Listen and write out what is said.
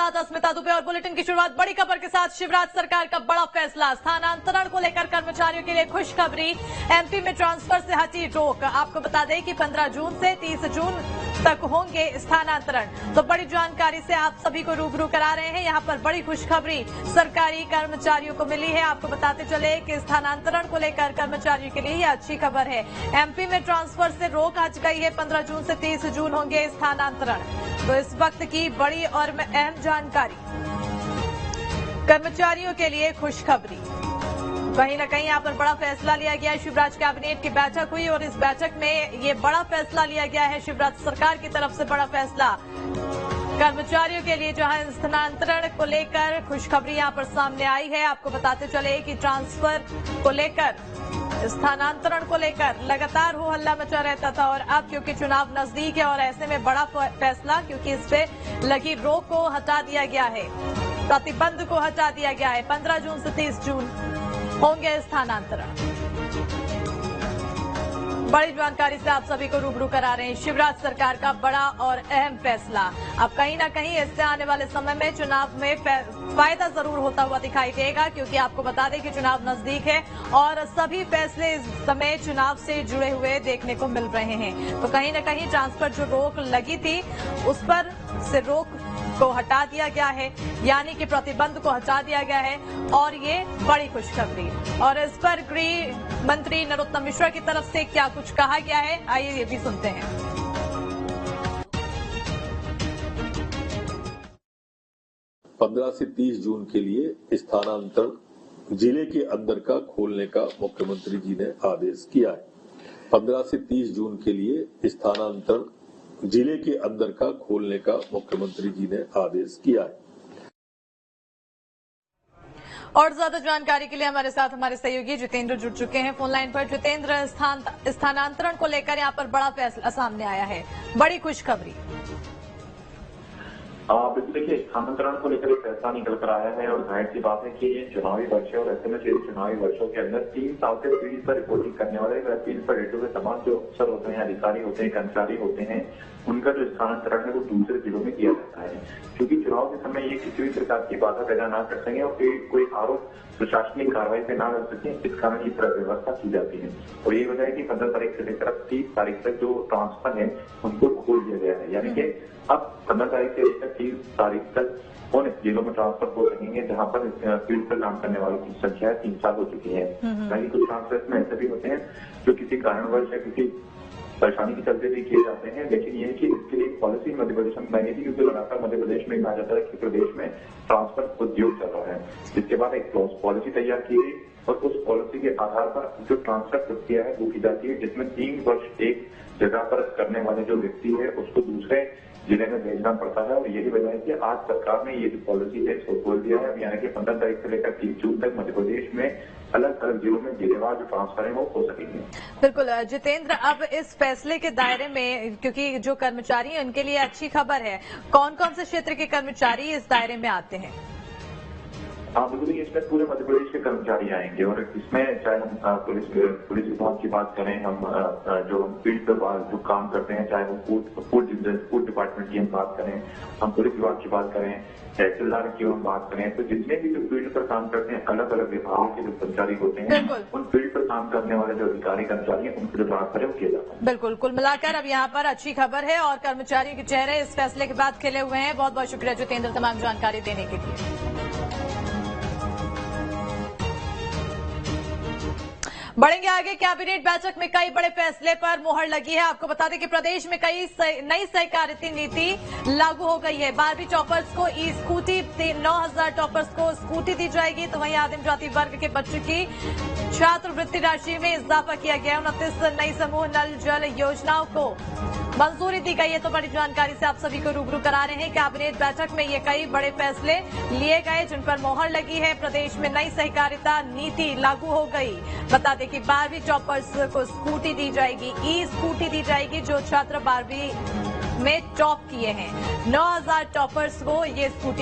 साथ अस्मिता दुबे और बुलेटिन की शुरुआत बड़ी खबर के साथ। शिवराज सरकार का बड़ा फैसला, स्थानांतरण को लेकर कर्मचारियों के लिए खुशखबरी। एमपी में ट्रांसफर से हटी रोक। आपको बता दें कि 15 जून से 30 जून तक होंगे स्थानांतरण। तो बड़ी जानकारी से आप सभी को रूबरू करा रहे हैं। यहाँ पर बड़ी खुशखबरी सरकारी कर्मचारियों को मिली है। आपको बताते चले कि स्थानांतरण को लेकर कर्मचारियों के लिए यह अच्छी खबर है। एमपी में ट्रांसफर से रोक हट गई है। 15 जून से 30 जून होंगे स्थानांतरण। तो इस वक्त की बड़ी और अहम जानकारी, कर्मचारियों के लिए खुशखबरी। कहीं न कहीं यहाँ पर बड़ा फैसला लिया गया है। शिवराज कैबिनेट की बैठक हुई और इस बैठक में ये बड़ा फैसला लिया गया है। शिवराज सरकार की तरफ से बड़ा फैसला कर्मचारियों के लिए, जहां स्थानांतरण को लेकर खुशखबरी यहां पर सामने आई है। आपको बताते चले कि ट्रांसफर को लेकर, स्थानांतरण को लेकर लगातार हो हल्ला मचा रहता था और अब क्योंकि चुनाव नजदीक है और ऐसे में बड़ा फैसला, क्योंकि इस पे लगी रोक को हटा दिया गया है, प्रतिबंध को हटा दिया गया है। 15 जून से 30 जून होंगे स्थानांतरण। बड़ी जानकारी से आप सभी को रूबरू करा रहे हैं। शिवराज सरकार का बड़ा और अहम फैसला। अब कहीं न कहीं इससे आने वाले समय में चुनाव में फायदा जरूर होता हुआ दिखाई देगा, क्योंकि आपको बता दें कि चुनाव नजदीक है और सभी फैसले इस समय चुनाव से जुड़े हुए देखने को मिल रहे हैं। तो कहीं न कहीं ट्रांसफर जो रोक लगी थी उस पर से रोक को हटा दिया गया है, यानी कि प्रतिबंध को हटा दिया गया है और ये बड़ी खुशखबरी। और इस पर गृह मंत्री नरोत्तम मिश्रा की तरफ से क्या कुछ कहा गया है, आइए ये भी सुनते हैं। 15 से 30 जून के लिए स्थानांतरण जिले के अंदर का खोलने का मुख्यमंत्री जी ने आदेश किया है। 15 से 30 जून के लिए स्थानांतरण जिले के अंदर का खोलने का मुख्यमंत्री जी ने आदेश किया है। और ज्यादा जानकारी के लिए हमारे साथ हमारे सहयोगी जितेंद्र जुड़ चुके हैं फोन लाइन पर। जितेंद्र, स्थानांतरण को लेकर यहाँ पर बड़ा फैसला सामने आया है, बड़ी खुशखबरी। बिल्कुल, देखिए स्थानांतरण को लेकर एक फैसला निकल कर आया है और जाहिर सी बात है कि ये चुनावी वर्ष है और ऐसे में चुनावी वर्षों के अंदर 3 साल से फील्ड पर रिपोर्टिंग करने वाले, फील्ड पर रेडियो के तमाम जो अफसर होते हैं, अधिकारी होते हैं, कर्मचारी होते हैं, उनका जो स्थानांतरण है वो दूसरे जिलों में किया जाता है। क्योंकि चुनाव के समय ये किसी भी प्रकार की बाधा पैदा ना कर सके और कोई आरोप प्रशासनिक कार्रवाई पे ना कर सके, इस कारण ये व्यवस्था की जाती है। और ये वजह है कि 15 तारीख से लेकर 30 तारीख तक जो ट्रांसफर है उनको खोल दिया गया है। यानी कि अब 15 तारीख से लेकर 30 तारीख तक उन जिलों में ट्रांसफर हो सकेंगे जहां पर फील्ड पर काम करने वालों की संख्या 3 साल हो चुकी है। कहीं कुछ ट्रांसफर में ऐसे भी होते हैं जो किसी कारणवश या किसी परेशानी के चलते भी किए जाते हैं, लेकिन ये है कि इसके लिए पॉलिसी मध्य प्रदेश में बनाई गई थी, क्योंकि लगातार मध्य प्रदेश में कहा जाता है कि प्रदेश में ट्रांसफर उद्योग चल रहा है। जिसके बाद एक पॉलिसी तैयार की गई और उस पॉलिसी के आधार पर जो ट्रांसफर प्रक्रिया है वो की जाती है, जिसमें 3 वर्ष एक जगह पर करने वाले जो व्यक्ति है उसको दूसरे जिले में भेजना पड़ता है। और यही वजह है कि आज सरकार ने ये जो पॉलिसी है इसको खोल दिया है। यानी कि 15 तारीख से लेकर 30 जून तक मध्य प्रदेश में अलग अलग जिलों में जिलेवार जो ट्रांसफर है वो हो सकेंगे। बिल्कुल जितेंद्र, अब इस फैसले के दायरे में, क्योंकि जो कर्मचारी हैं उनके लिए अच्छी खबर है, कौन कौन से क्षेत्र के कर्मचारी इस दायरे में आते हैं? हाँ बिल्कुल, इसमें पूरे मध्य प्रदेश के कर्मचारी आएंगे और इसमें चाहे हम पुलिस विभाग की बात करें, हम जो फील्ड पर जो काम करते हैं, चाहे वो फूड डिपार्टमेंट की हम बात करें, हम पुलिस विभाग की बात करें, तहसीलदार की हम बात करें, तो जितने भी जो फील्ड पर काम करते हैं, अलग अलग विभागों के जो कर्मचारी होते हैं, उन फील्ड पर काम करने वाले जो अधिकारी कर्मचारी हैं उनको जो ट्रांसफर है वो किया जाता है। बिल्कुल, कुल मिलाकर अब यहाँ पर अच्छी खबर है और कर्मचारियों के चेहरे इस फैसले के बाद खिले हुए हैं। बहुत बहुत शुक्रिया जितेंद्र तमाम जानकारी देने के लिए। बढ़ेंगे आगे। कैबिनेट बैठक में कई बड़े फैसले पर मुहर लगी है। आपको बता दें कि प्रदेश में कई नई सहकारिता नीति लागू हो गई है। 12वीं टॉपर्स को ई स्कूटी, 9,000 टॉपर्स को स्कूटी दी जाएगी। तो वहीं आदिम जाति वर्ग के बच्चों की छात्रवृत्ति राशि में इजाफा किया गया। 29 नई समूह नल जल योजनाओं को मंजूरी दी गई है। तो बड़ी जानकारी से आप सभी को रूबरू करा रहे हैं। कैबिनेट बैठक में ये कई बड़े फैसले लिए गए जिन पर मोहर लगी है। प्रदेश में नई सहकारिता नीति लागू हो गई। बता दें कि 12वीं टॉपर्स को स्कूटी दी जाएगी, ई स्कूटी दी जाएगी जो छात्र 12वीं में टॉप किए हैं। 9,000 टॉपर्स को ये स्कूटी